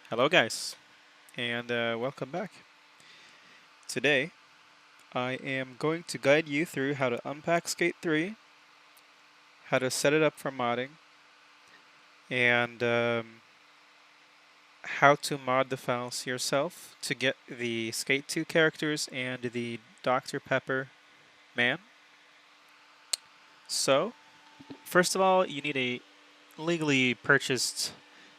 Hello guys, and welcome back. Today, I am going to guide you through how to unpack Skate 3, how to set it up for modding, and how to mod the files yourself to get the Skate 2 characters and the Dr. Pepper man. So, first of all, you need a legally purchased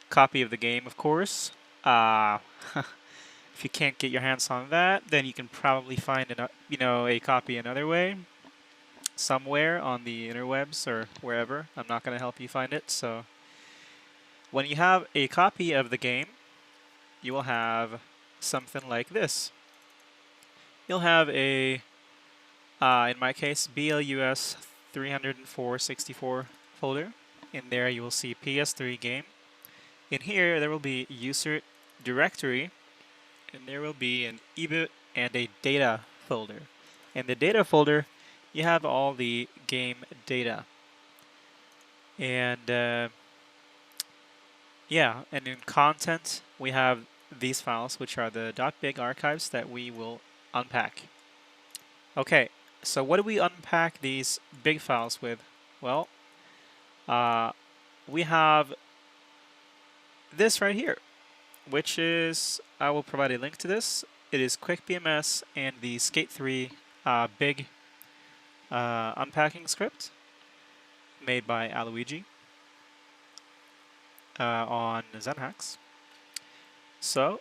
copy of the game, of course. Uh, if you can't get your hands on that, then you can probably find a copy another way, somewhere on the interwebs or wherever. I'm not going to help you find it. So when you have a copy of the game, you will have something like this. You'll have a, in my case, BLUS 30464 folder. In there you will see PS3 game. In here there will be user directory, and there will be an eboot and a data folder. In the data folder, you have all the game data. And yeah, and in content, we have these files, which are the .big archives that we will unpack. Okay, so what do we unpack these big files with? Well, we have this right here, which is, I will provide a link to this. It is QuickBMS and the Skate 3 big unpacking script made by Aloigi on ZenHacks. So,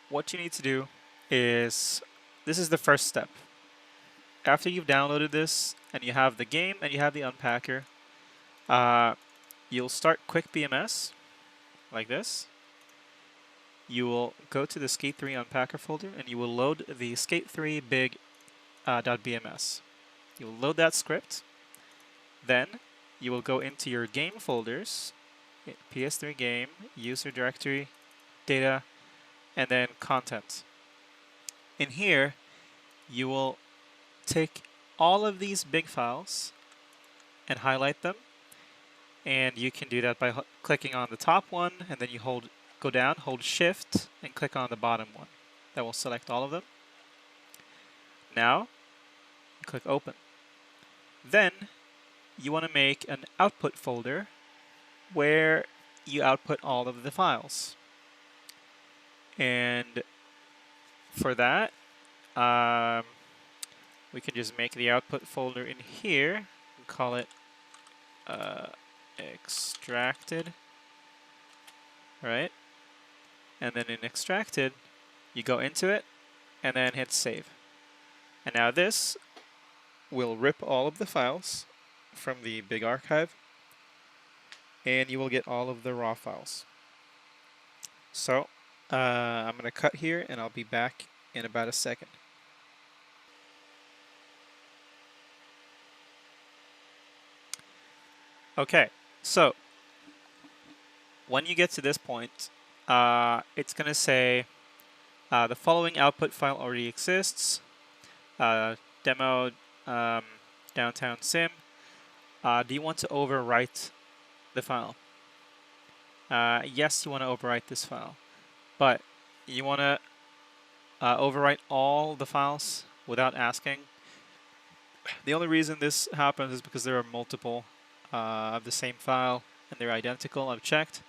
what you need to do is, this is the first step. After you've downloaded this and you have the game and you have the unpacker, you'll start QuickBMS like this. You will go to the Skate 3 unpacker folder and you will load the Skate 3 big .bms. You will load that script. Then you will go into your game folders, PS3 game, user directory, data, and then content. In here, you will take all of these big files and highlight them. And you can do that by clicking on the top one, and then you go down, hold Shift, and click on the bottom one. That will select all of them. Now, you click Open. Then, you want to make an output folder where you output all of the files. And for that, we can just make the output folder in here and call it extracted, right? And then in extracted, you go into it and then hit save. And now this will rip all of the files from the big archive, and you will get all of the raw files. So I'm going to cut here and I'll be back in about a second. Okay, so when you get to this point, it's going to say the following output file already exists. Demo downtown sim. Do you want to overwrite the file? Yes, you want to overwrite this file, but you want to overwrite all the files without asking. The only reason this happens is because there are multiple of the same file and they're identical. I've checked.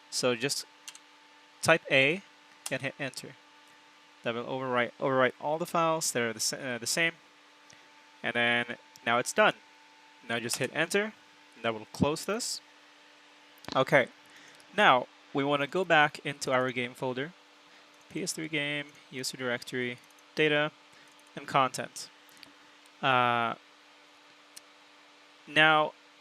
So just type A and hit enter. That will overwrite all the files that are the same. And then now it's done. Now just hit enter. And that will close this. Okay. Now we want to go back into our game folder. PS3 game, user directory, data, and content. Now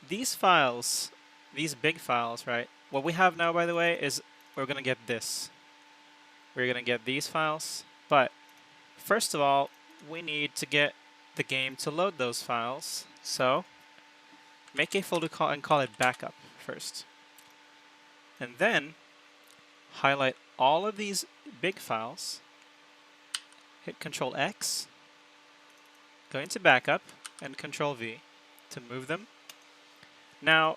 these files, these big files, right? What we have now, by the way, is we're going to get this. We're going to get these files. But first of all, we need to get the game to load those files. So make a folder and call it backup first. And then highlight all of these big files. Hit Control X. Go into backup and Control V to move them. Now,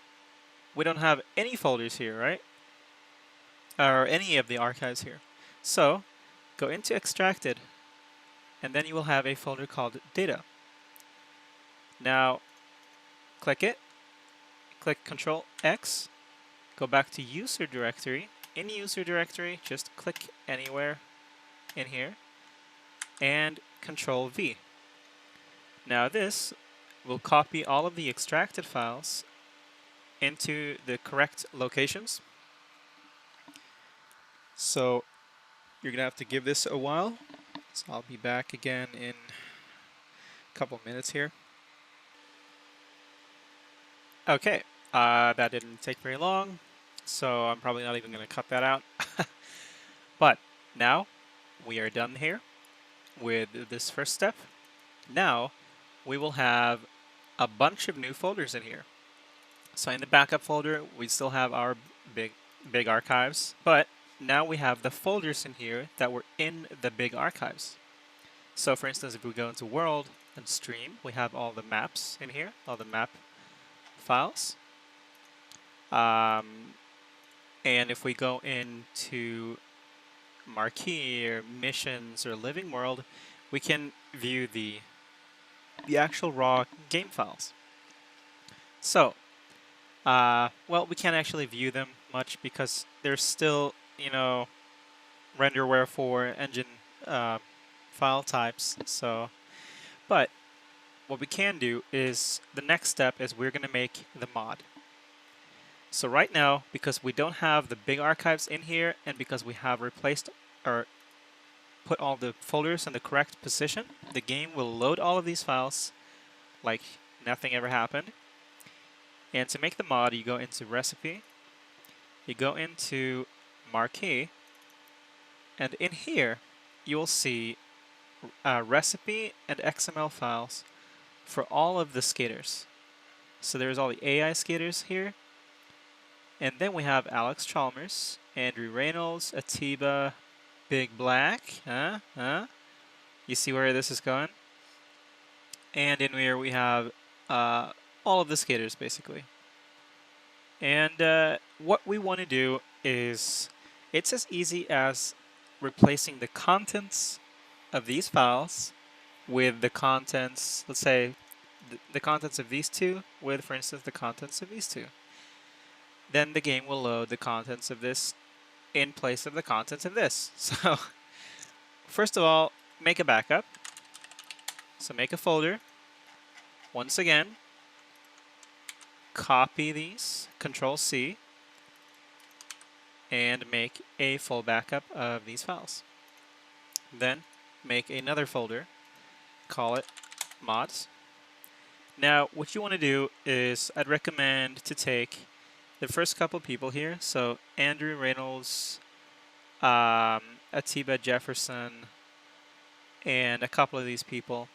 we don't have any folders here, right? or any of the archives here. So go into extracted, and then you will have a folder called data. Now click it, click Control X, go back to user directory. In user directory, just click anywhere in here and Control V. Now this will copy all of the extracted files into the correct locations. So you're gonna have to give this a while. So I'll be back again in a couple minutes here. Okay, that didn't take very long, so I'm probably not even gonna cut that out. But now we are done here with this first step. Now we will have a bunch of new folders in here. So in the backup folder, we still have our big archives, but now we have the folders in here that were in the big archives. So for instance, if we go into world and stream, we have all the maps in here, all the map files. And if we go into marquee or missions or living world, we can view the actual raw game files. So, well, we can't actually view them much because there's still, renderware for engine file types. So, but what we can do is the next step is we're going to make the mod. So right now, because we don't have the big archives in here, and because we have replaced or put all the folders in the correct position, the game will load all of these files like nothing ever happened. And to make the mod, you go into recipe, you go into marquee, and in here you will see recipe and XML files for all of the skaters. So there's all the AI skaters here. And then we have Alex Chalmers, Andrew Reynolds, Atiba, Big Black. You see where this is going? And in here we have all of the skaters, basically. And what we want to do is, it's as easy as replacing the contents of these files with the contents, let's say, the contents of these two with, for instance, the contents of these two. Then the game will load the contents of this in place of the contents of this. So first of all, make a backup. So make a folder. Once again, copy these, Control C, and make a full backup of these files. Then make another folder, call it mods. Now what you want to do is, I'd recommend to take the first couple people here, so Andrew Reynolds, Atiba Jefferson, and a couple of these people.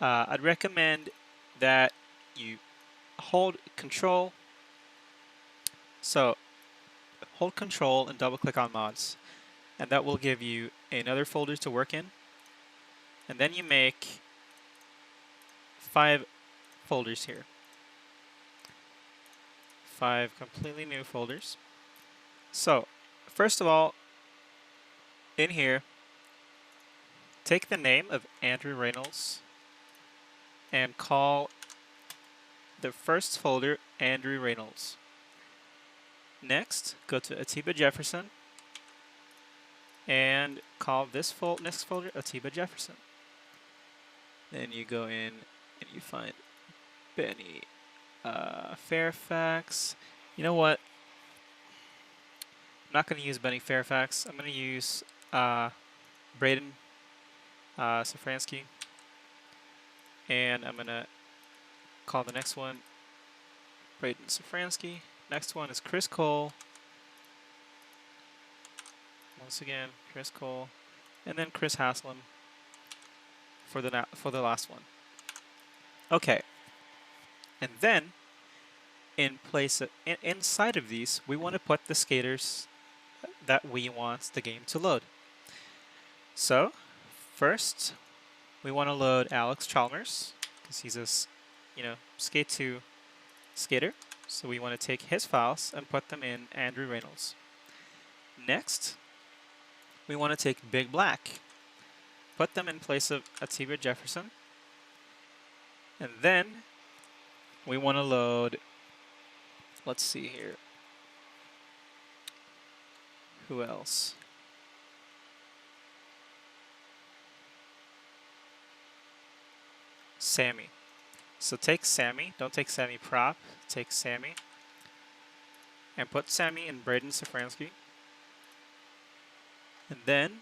I'd recommend that you hold Control. So hold Control and double click on mods, and that will give you another folder to work in. And then you make 5 folders here. 5 completely new folders. So first of all, in here, take the name of Andrew Reynolds and call the first folder Andrew Reynolds. Next, go to Atiba Jefferson and call this next folder Atiba Jefferson. Then you go in and you find Benny Fairfax. You know what? I'm not going to use Benny Fairfax. I'm going to use Braden Safransky. And I'm going to call the next one Braden Safransky. Next one is Chris Cole. Once again, Chris Cole. And then Chris Haslam for the last one. Okay. And then, in place of, inside of these, we want to put the skaters that we want the game to load. So, first, we want to load Alex Chalmers, because he's a, Skate 2 skater. So we want to take his files and put them in Andrew Reynolds. Next, we want to take Big Black, put them in place of Atiba Jefferson, and then we want to load, let's see here, who else? Sammy. So take Sammy, don't take Sammy prop, take Sammy, and put Sammy in Braden Safransky. And then,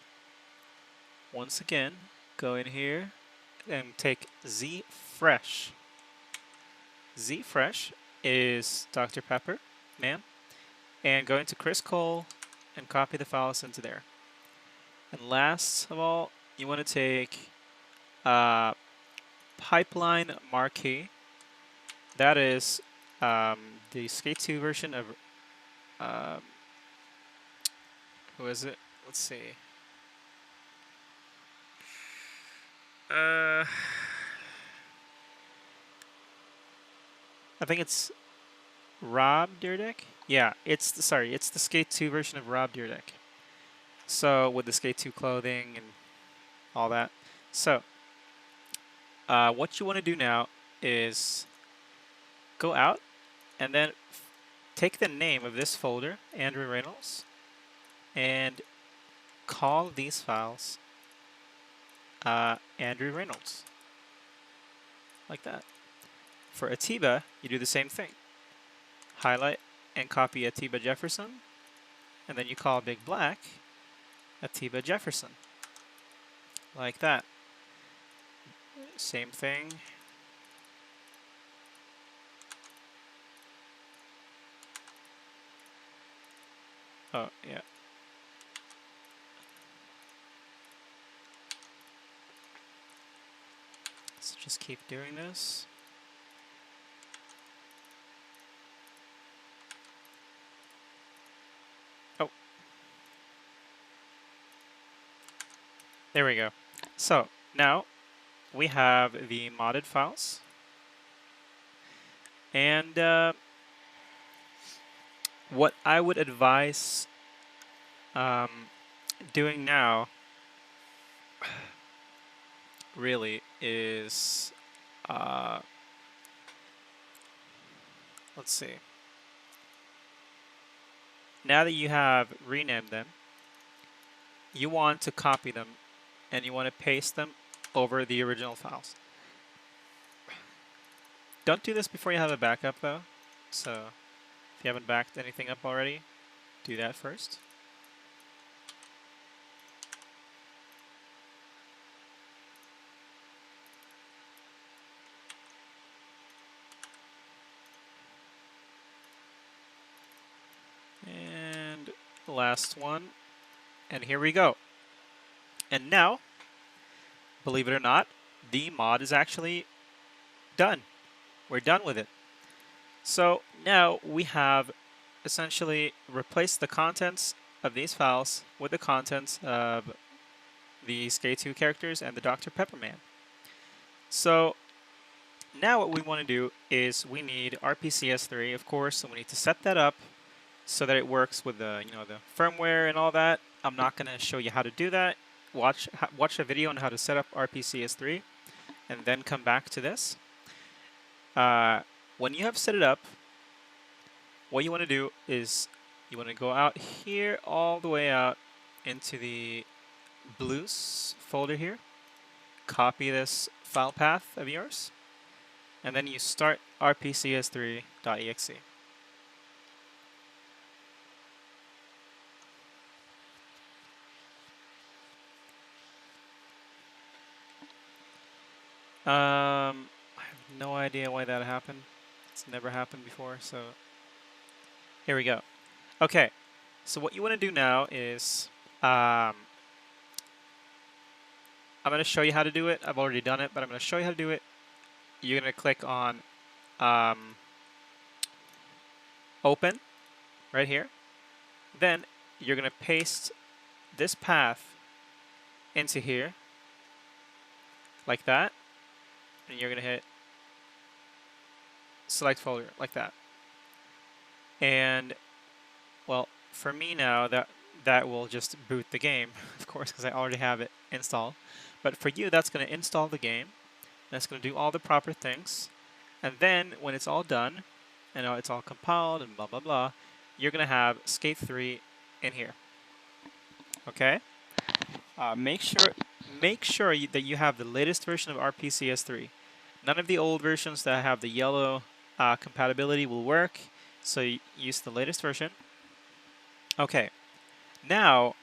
once again, go in here and take Z Fresh. Z Fresh is Dr. Pepper, man. And go into Chris Cole and copy the files into there. And last of all, you want to take Pipeline Marquee. That is the Skate 2 version of, who is it? Let's see. I think it's Rob Dyrdek? Yeah, it's the Skate 2 version of Rob Dyrdek. So with the Skate 2 clothing and all that. So what you want to do now is go out and then take the name of this folder, Andrew Reynolds, and call these files Andrew Reynolds, like that. For Atiba, you do the same thing. Highlight and copy Atiba Jefferson, and then you call Big Black Atiba Jefferson, like that. Same thing. Oh, yeah. Let's just keep doing this. Oh. There we go. So, now we have the modded files. And what I would advise doing now really is, let's see. Now that you have renamed them, you want to copy them and you want to paste them over the original files. Don't do this before you have a backup though. So if you haven't backed anything up already, do that first. And last one. And here we go. And now, believe it or not, the mod is actually done. We're done with it. So now we have essentially replaced the contents of these files with the contents of the Skate 2 characters and the Dr. Pepper Man. So now what we want to do is we need RPCS3, of course, so we need to set that up so that it works with the, the firmware and all that. I'm not going to show you how to do that. Watch a video on how to set up RPCS3 and then come back to this. When you have set it up, what you want to do is you want to go out here, all the way out into the blues folder here, copy this file path of yours, and then you start rpcs3.exe. I have no idea why that happened. It's never happened before, so here we go. Okay, so what you want to do now is I'm going to show you how to do it. I've already done it, but I'm going to show you how to do it. You're going to click on Open right here. Then you're going to paste this path into here like that. And you're going to hit Select Folder like that. And, well, for me now, that will just boot the game, of course, because I already have it installed. But for you, that's going to install the game. That's going to do all the proper things. And then when it's all done, you know, it's all compiled and blah, blah, blah, you're going to have Skate 3 in here. Okay? Make sure that you have the latest version of RPCS3. None of the old versions that have the yellow compatibility will work, so use the latest version. Okay, now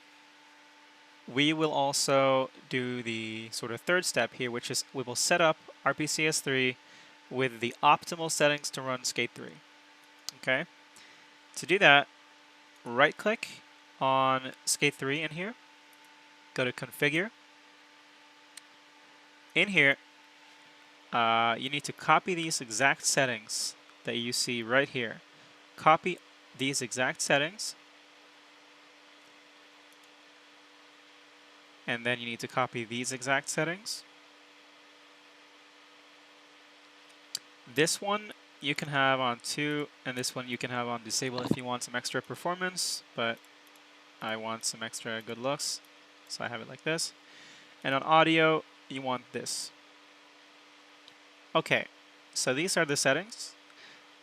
we will also do the sort of third step here, which is we will set up RPCS3 with the optimal settings to run Skate 3. Okay, to do that, right-click on Skate 3 in here, go to Configure. In here, you need to copy these exact settings that you see right here. Copy these exact settings, and then you need to copy these exact settings. This one you can have on 2, and this one you can have on disable if you want some extra performance, but I want some extra good looks, so I have it like this. And on audio, you want this. Okay, so these are the settings.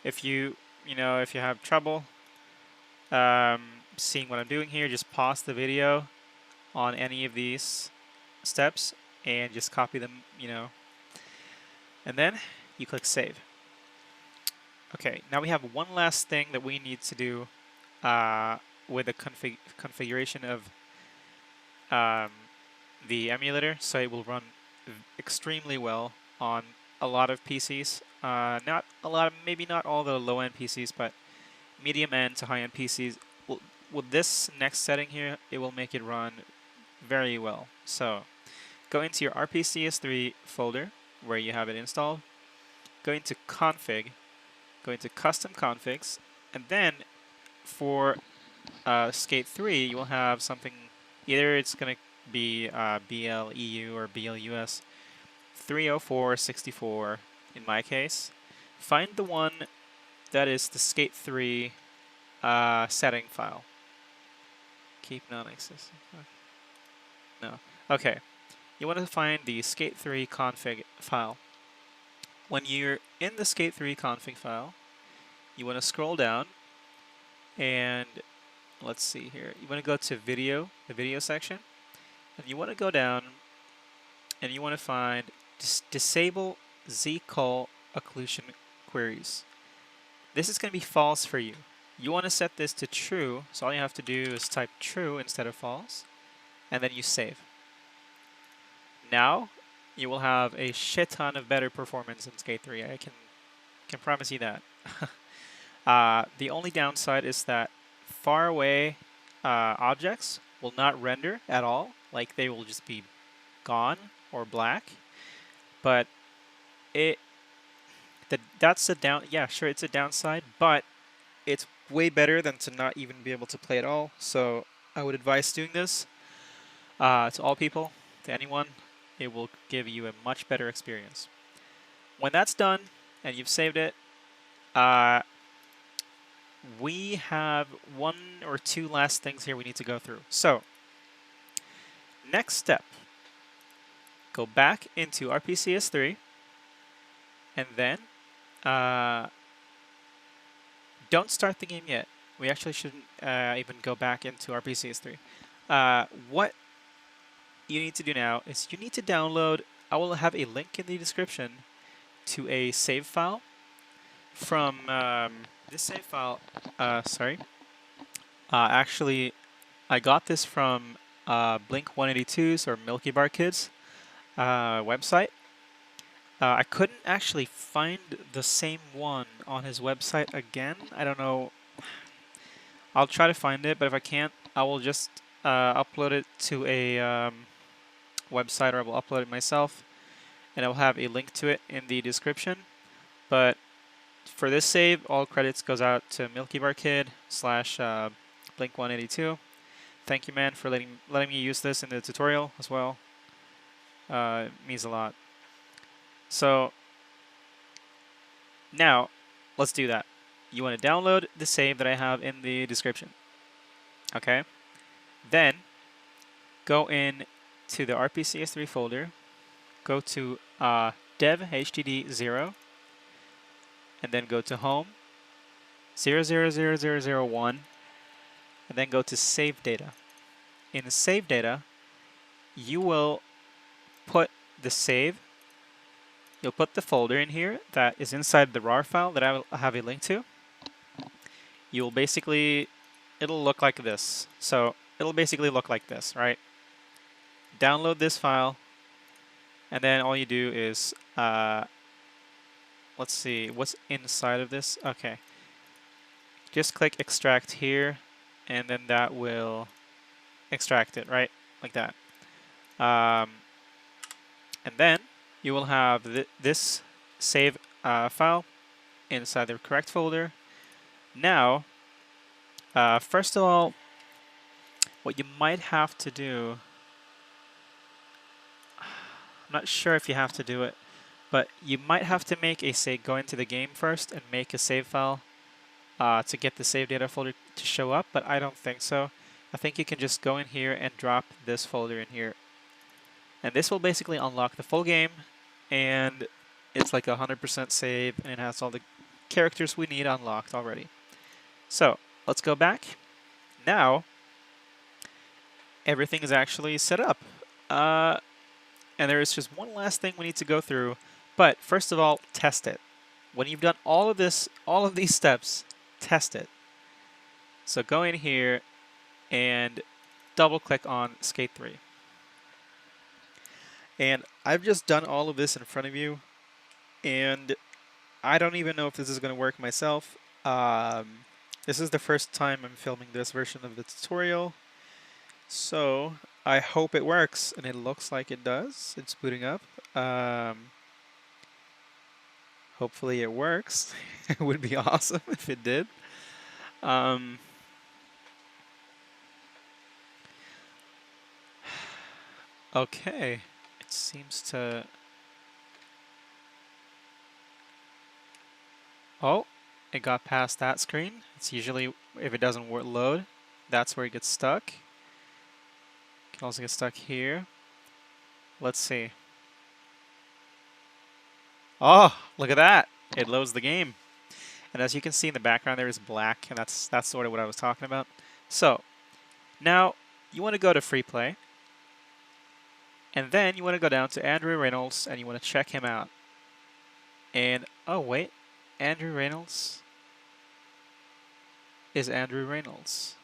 If you have trouble seeing what I'm doing here, just pause the video on any of these steps and just copy them, and then you click save. Okay, now we have one last thing that we need to do with the configuration of the emulator, so it will run extremely well on a lot of PCs. Not a lot, maybe not all the low-end PCs, but medium-end to high-end PCs. With this next setting here, it will make it run very well. So go into your RPCS3 folder where you have it installed. Go into config, go into custom configs, and then for Skate 3, you will have something, either it's going to be BLEU or BLUS 30464 in my case. Find the one that is the Skate 3 setting file. Keep non-existent. No. Okay. You want to find the Skate 3 config file. When you're in the Skate 3 config file, you want to scroll down and let's see here. You want to go to video, the video section, and you want to go down and you want to find disable zcall occlusion queries. This is going to be false for you. You want to set this to true, so all you have to do is type true instead of false, and then you save. Now you will have a shit ton of better performance in Skate 3. I can promise you that. The only downside is that far away objects will not render at all, like they will just be gone or black. But that's a it's a downside, but it's way better than to not even be able to play at all. So I would advise doing this to all people, to anyone. It will give you a much better experience. When that's done and you've saved it, we have one or two last things here we need to go through. So next step, go back into RPCS3 and then don't start the game yet. We actually shouldn't even go back into RPCS3. What you need to do now is you need to download, I will have a link in the description to a save file from this save file. Actually, I got this from Blink 182's or Milky Bar Kids website. I couldn't actually find the same one on his website again. I don't know. I'll try to find it, but if I can't, I will just upload it to a website, or I will upload it myself, and I'll have a link to it in the description. But for this save, all credits goes out to Milky Bar Kid / Blink 182. Thank you, man, for letting me use this in the tutorial as well. It means a lot. So now let's do that. You want to download the save that I have in the description. Okay. Then go in to the RPCS3 folder, go to dev htd0, and then go to home, 000001, and then go to save data. In save data, you will put the save, you'll put the folder in here that is inside the RAR file that I will have a link to. You'll basically, it'll look like this. So it'll basically look like this, right? Download this file, and then all you do is, let's see, what's inside of this? Okay. Just click extract here, and then that will extract it, right? Like that. And then you will have this save file inside the correct folder. Now, first of all, what you might have to do, I'm not sure if you have to do it, but you might have to make a save, go into the game first and make a save file to get the save data folder to show up, but I don't think so. I think you can just go in here and drop this folder in here. And this will basically unlock the full game, and it's like 100% save, and it has all the characters we need unlocked already. So let's go back. Now, everything is actually set up. And there is just one last thing we need to go through, but first of all, test it. When you've done all of this, all of these steps, test it. So go in here and double click on Skate 3. And I've just done all of this in front of you, and I don't even know if this is going to work myself. This is the first time I'm filming this version of the tutorial, so I hope it works, and it looks like it does. It's booting up. Hopefully it works. It would be awesome if it did. Okay, it seems to... Oh, it got past that screen. It's usually, if it doesn't load, that's where it gets stuck. It can also get stuck here. Let's see. Oh, look at that. It loads the game. And as you can see in the background, there is black, and that's sort of what I was talking about. So, now you want to go to free play. And then you want to go down to Andrew Reynolds, and you want to check him out. And, oh wait, Andrew Reynolds is Andrew Reynolds.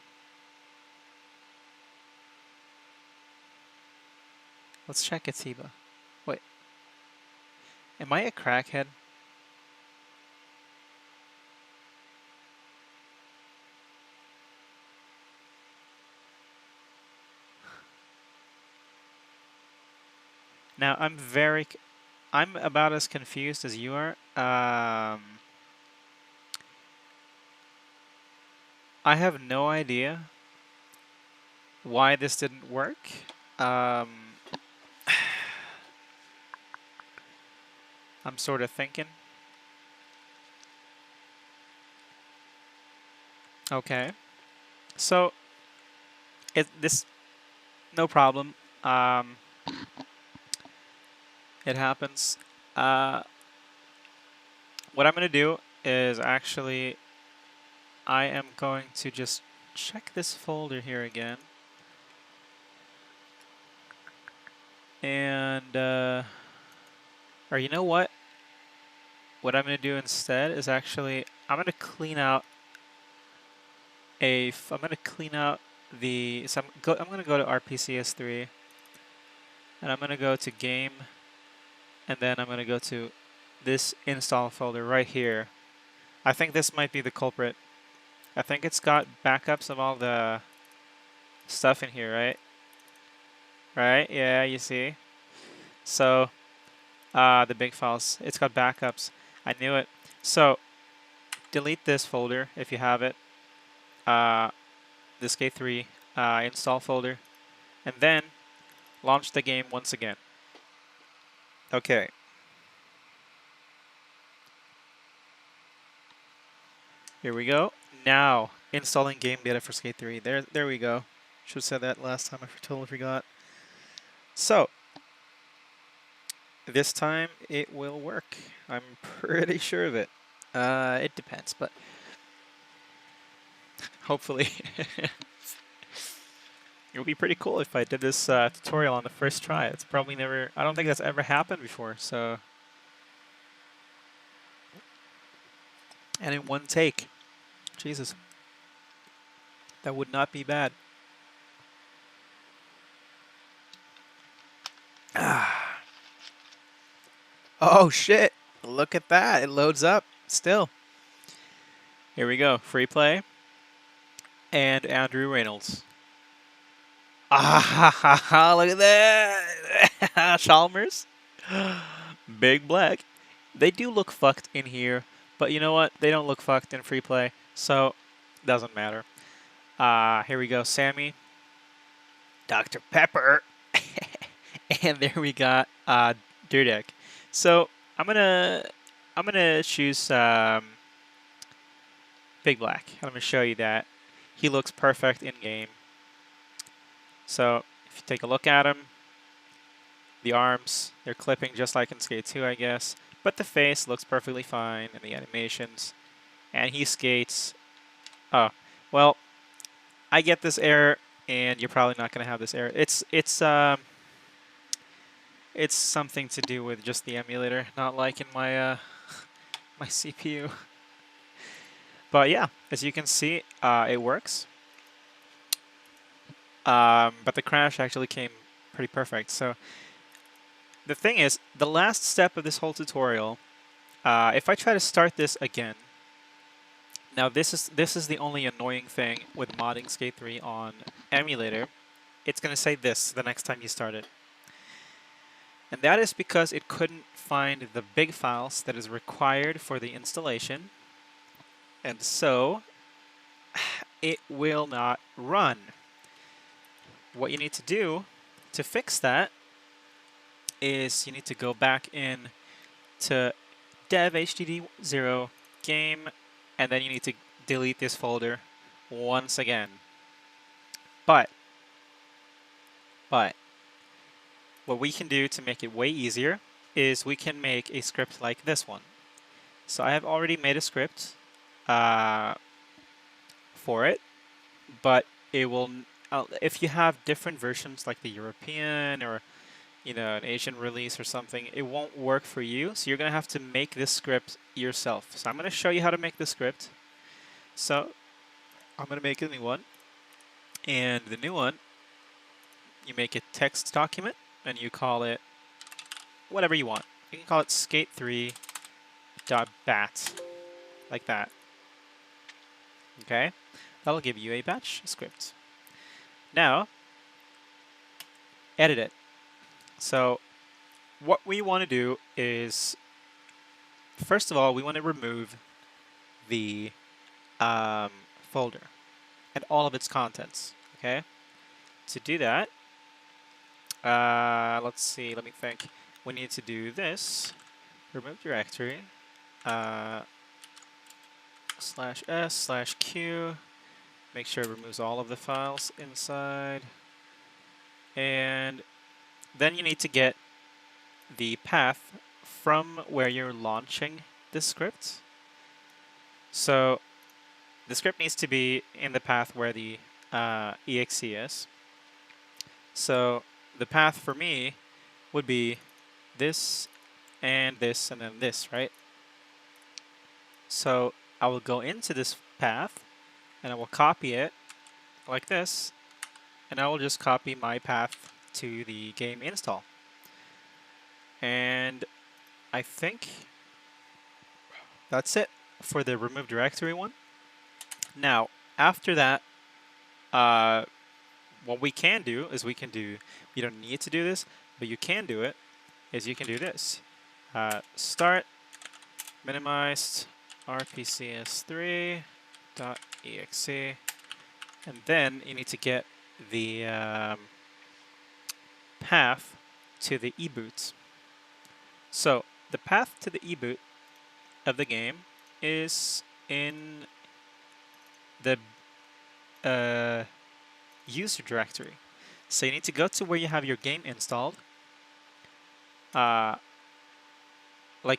Let's check Atiba. Wait. Am I a crackhead? Now, I'm about as confused as you are. I have no idea why this didn't work. I'm sort of thinking. Okay. So, no problem. It happens. What I'm going to do is actually, I am going to just check this folder here again. And, or you know what? What I'm going to do instead is actually, I'm going to clean out I'm going to clean out the, so I'm going to go to RPCS3, and I'm going to go to game, and then I'm going to go to this install folder right here. I think this might be the culprit. I think it's got backups of all the stuff in here, right? Right? Yeah, you see? So, the big files, it's got backups. I knew it. So, delete this folder if you have it. The Skate 3 install folder. And then, launch the game once again. Okay. Here we go. Now, installing game data for Skate 3. There we go. Should have said that last time. I totally forgot. So, this time it will work. I'm pretty sure of it. It depends, but hopefully. It would be pretty cool if I did this tutorial on the first try. It's probably never... I don't think that's ever happened before, so... And in one take. Jesus. That would not be bad. Ah. Oh, shit. Look at that. It loads up still. Here we go. Free play. And Andrew Reynolds. Ah, look at that. Chalmers. Big black. They do look fucked in here, but you know what? They don't look fucked in free play, so doesn't matter. Here we go. Sammy. Dr. Pepper. And there we got Dyrdek. So I'm gonna choose Big Black. I'm gonna show you that he looks perfect in game. So if you take a look at him, the arms, they're clipping just like in Skate 2, I guess, but the face looks perfectly fine in the animations, and he skates. Oh, well, I get this error, and you're probably not gonna have this error. It's something to do with just the emulator, not like in my my CPU. But yeah, as you can see, it works. But the crash actually came pretty perfect. So the thing is, the last step of this whole tutorial, if I try to start this again, now this is the only annoying thing with modding Skate 3 on emulator. It's gonna say this the next time you start it. And that is because it couldn't find the big files that is required for the installation. And so, it will not run. What you need to do to fix that is you need to go back in to dev HDD0 game, and then you need to delete this folder once again. But, what we can do to make it way easier is we can make a script like this one. So I have already made a script for it, but it will, if you have different versions like the European or an Asian release or something, it won't work for you. So you're gonna have to make this script yourself. So I'm gonna show you how to make the script. So I'm gonna make a new one, and the new one, you make a text document and you call it whatever you want. You can call it skate3.bat, like that. Okay, that'll give you a batch script. Now, edit it. So what we want to do is, first of all, we want to remove the folder and all of its contents. Okay, to do that, let's see, let me think. We need to do this, remove directory, /s/q, make sure it removes all of the files inside, and then you need to get the path from where you're launching this script. So the script needs to be in the path where the exe is. So the path for me would be this and this and then this, right? So I will go into this path and I will copy it like this, and I will just copy my path to the game install. And I think that's it for the remove directory one. Now, after that, what we can do is you don't need to do this, but you can do it, is you can do this. Start minimized RPCS3.exe, and then you need to get the path to the eboot. So the path to the eboot of the game is in the user directory. So you need to go to where you have your game installed, like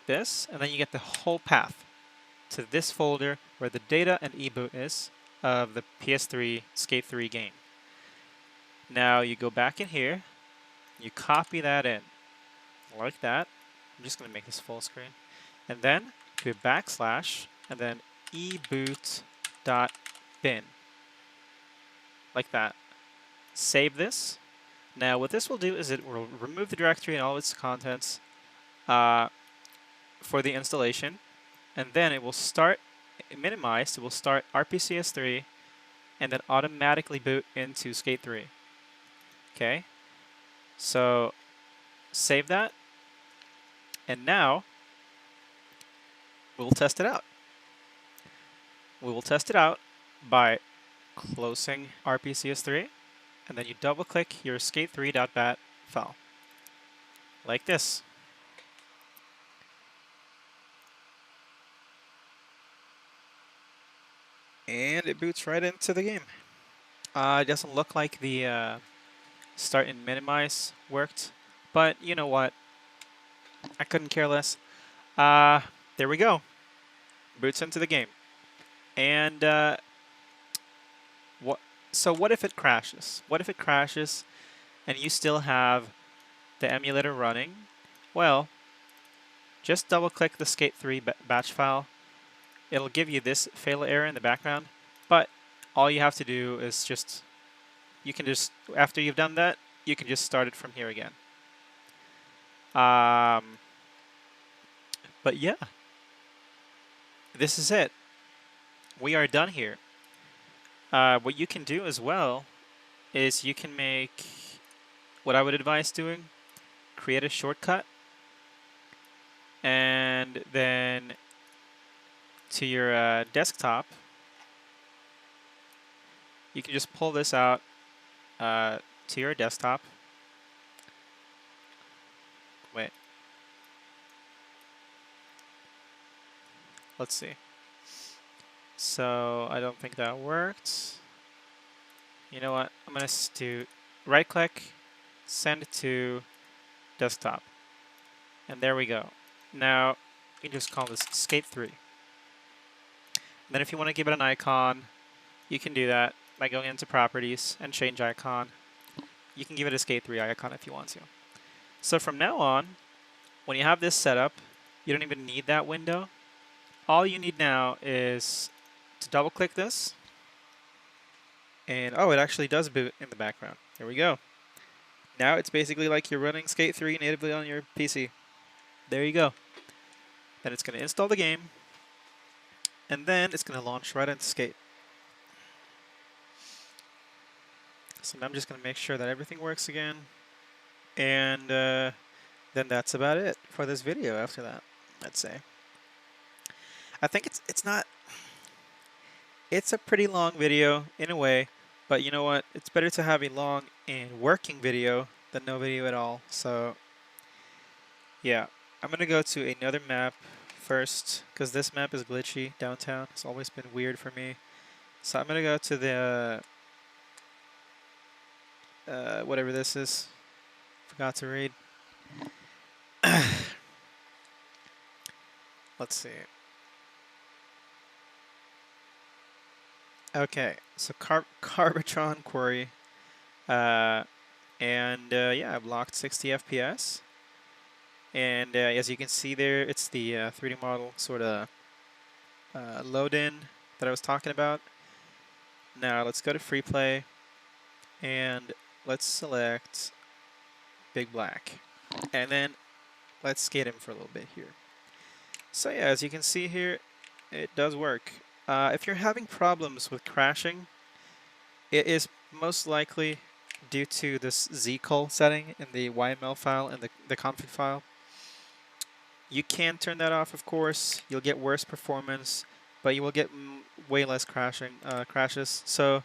this, and then you get the whole path to this folder where the data and eboot is of the PS3 Skate 3 game. Now you go back in here, you copy that in, like that. I'm just going to make this full screen. And then do a backslash, and then eboot.bin, like that. Save this. Now what this will do is it will remove the directory and all its contents for the installation, and then it will start minimized. It will start RPCS3 and then automatically boot into Skate 3. Okay, so save that, and now we'll test it out. We will test it out by closing RPCS3, and then you double click your skate3.bat file, like this. And it boots right into the game. It doesn't look like the start and minimize worked, but you know what? I couldn't care less. There we go. Boots into the game. And what if it crashes? What if it crashes and you still have the emulator running? Well, just double click the Skate 3 batch file. It'll give you this fail error in the background, but all you have to do is after you've done that, you can just start it from here again. But yeah, this is it. We are done here. What you can do as well is you can make what I would advise doing, create a shortcut, and then to your desktop, you can just pull this out to your desktop. Wait. Let's see. So I don't think that worked. You know what? I'm going to do right click, send it to desktop. And there we go. Now you can just call this Skate 3. And then if you want to give it an icon, you can do that by going into properties and change icon. You can give it a Skate 3 icon if you want to. So from now on, when you have this set up, you don't even need that window. All you need now is to double click this, and oh, it actually does boot in the background. There we go. Now it's basically like you're running Skate 3 natively on your PC. There you go. Then it's going to install the game, and then it's going to launch right into Skate. So now I'm just going to make sure that everything works again, and then that's about it for this video after that, I'd say. I think it's a pretty long video in a way, but you know what? It's better to have a long and working video than no video at all. So yeah, I'm going to go to another map first because this map is glitchy downtown. It's always been weird for me. So I'm going to go to the whatever this is. Forgot to read. Let's see. Okay, so Carbotron Quarry, and yeah, I've locked 60 FPS, and as you can see there, it's the 3D model sort of load-in that I was talking about. Now let's go to Free Play, and let's select Big Black, and then let's skate him for a little bit here. So yeah, as you can see here, it does work. If you're having problems with crashing, it is most likely due to this zcol setting in the YML file and the config file. You can turn that off, of course. You'll get worse performance, but you will get way less crashes. So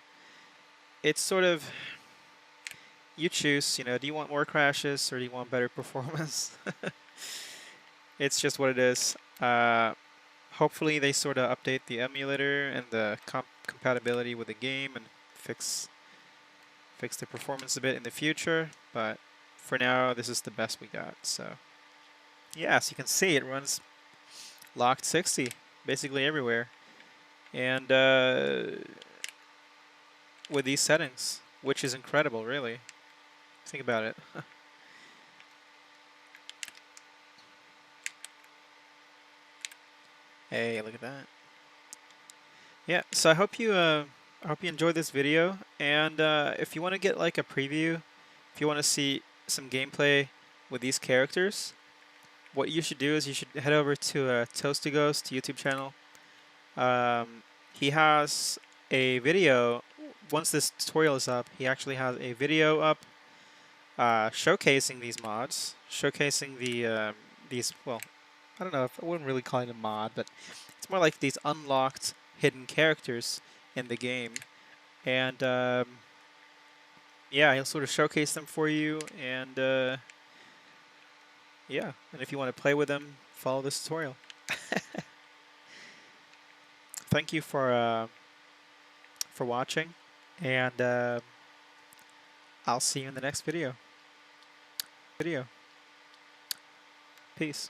it's sort of, you choose, you know, do you want more crashes or do you want better performance? It's just what it is. Hopefully they sort of update the emulator and the compatibility with the game and fix fix the performance a bit in the future, but for now, this is the best we got. So, yeah, as you can see, it runs locked 60 basically everywhere. And with these settings, which is incredible, really. Think about it. Hey, look at that. Yeah, so I hope you enjoyed this video, and if you want to get like a preview, if you want to see some gameplay with these characters, what you should do is you should head over to Toasty Ghost YouTube channel. He has a video. Once this tutorial is up, he actually has a video up showcasing these mods, showcasing the these. Well, I don't know if I wouldn't really call it a mod, but it's more like these unlocked hidden characters in the game, and yeah, he'll sort of showcase them for you, and yeah, and if you want to play with them, follow this tutorial. Thank you for watching, and I'll see you in the next video. Peace.